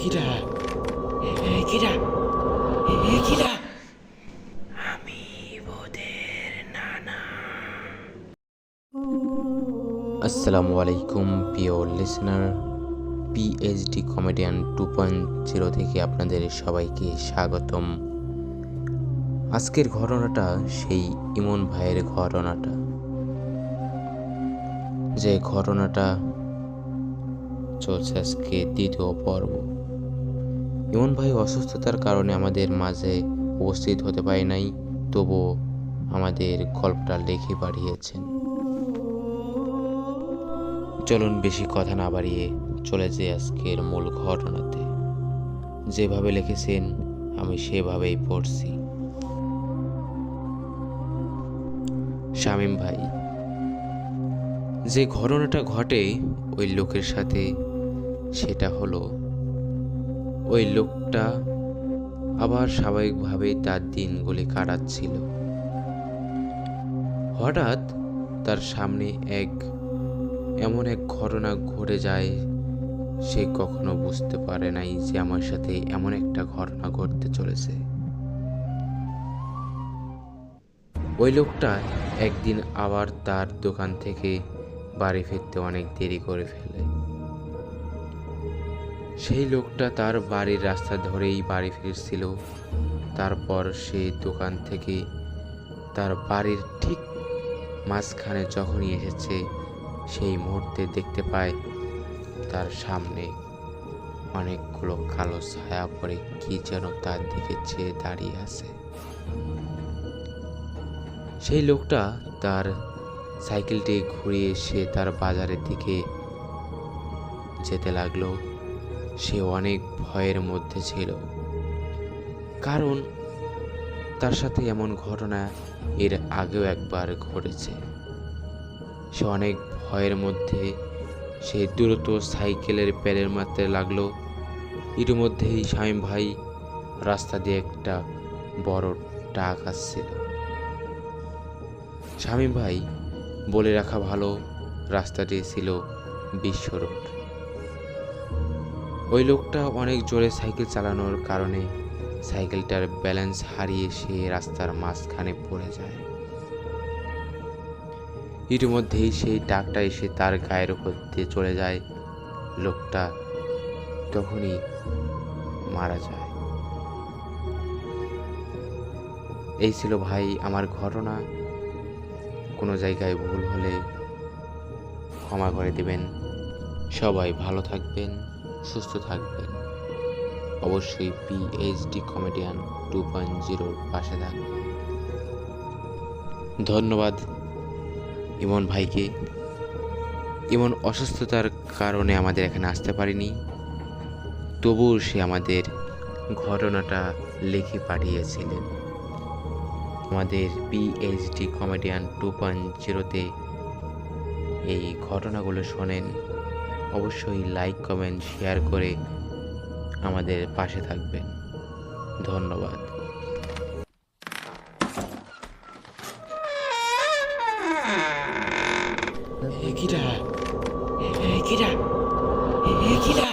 কিরা কিরা কিরা আমি ওদের নানা। আসসালামু আলাইকুম প্রিয় লিসনার, পিএইচডি কমেডিয়ান 2.0 থেকে আপনাদের সবাইকে স্বাগতম। আজকের ঘটনাটা সেই ইমন ভাইয়ের ঘটনাটা, যে ঘটনাটা চলছে আজকে দ্বিতীয় পর্ব। ইমন ভাই অসুস্থতার কারণে আমাদের মাঝে উপস্থিত হতে পারে নাই, তবুও আমাদের গল্পটা লিখে পাঠিয়েছেন। চলুন বেশি কথা না বাড়িয়ে চলে যাই আজকের মূল ঘটনাতে। যেভাবে লিখেছেন আমি সেভাবেই পড়ছি। শামীম ভাই, যে ঘটনাটা ঘটে ওই লোকের সাথে, সেটা হলো ওই লোকটা আবার স্বাভাবিকভাবেই তার দিনগুলি কাটাচ্ছিল। হঠাৎ তার সামনে এমন এক ঘটনা ঘটে যায়, সে কখনো বুঝতে পারে নাই যে আমার সাথে এমন একটা ঘটনা ঘটতে চলেছে। ওই লোকটা একদিন আবার তার দোকান থেকে বাড়ি ফিরতে অনেক দেরি করে ফেলে। সেই লোকটা তার বাড়ির রাস্তা ধরেই বাড়ি ফিরছিল। তারপর সে দোকান থেকে তার বাড়ির ঠিক মাঝখানে যখনই এসেছে, সেই মুহূর্তে দেখতে পায় তার সামনে অনেকগুলো কালো ছায়া পড়ে কি যেন তার দিকে চেয়ে দাঁড়িয়ে আছে। সেই লোকটা তার সাইকেলটি ঘুরিয়ে সে তার বাজারের দিকে যেতে লাগলো। সে অনেক ভয়ের মধ্যে ছিল, কারণ তার সাথে এমন ঘটনা এর আগেও একবার ঘটেছে। সে অনেক ভয়ের মধ্যে সে দ্রুত সাইকেলের প্যাডেল মারতে লাগলো। এর মধ্যেই শামীম ভাই রাস্তা দিয়ে একটা বড় ট্রাক আসছিল। শামীম ভাই বলে রাখা ভালো, রাস্তাটি ছিল বিশ্ব রোড। ওই লোকটা অনেক জোরে সাইকেল চালানোর কারণে সাইকেলটার ব্যালেন্স হারিয়ে সে রাস্তার মাঝখানে পড়ে যায়। ইতিমধ্যেই সেই ট্রাকটা এসে তার গায়ের উপর দিয়ে চলে যায়। লোকটা তখনই মারা যায়। এই ছিল ভাই আমার ঘটনা। কোনো জায়গায় ভুল হলে ক্ষমা করে দিবেন। সবাই ভালো থাকবেন, সুস্থ থাকবেন। অবশ্যই পিএইচডি কমেডিয়ান 2.0 পাশে থাকবেন। ধন্যবাদ ইমন ভাইকে। ইমন অসুস্থতার কারণে আমাদের এখানে আসতে পারেনি, তবুও সে আমাদের ঘটনাটা লিখে পাঠিয়েছিলেন। আমাদের পিএইচডি কমেডিয়ান 2.0-তে এই ঘটনাগুলো শোনেন। অবশ্যই লাইক, কমেন্ট, শেয়ার করে আমাদের পাশে থাকবেন। ধন্যবাদ। কিরা কিরা কিরা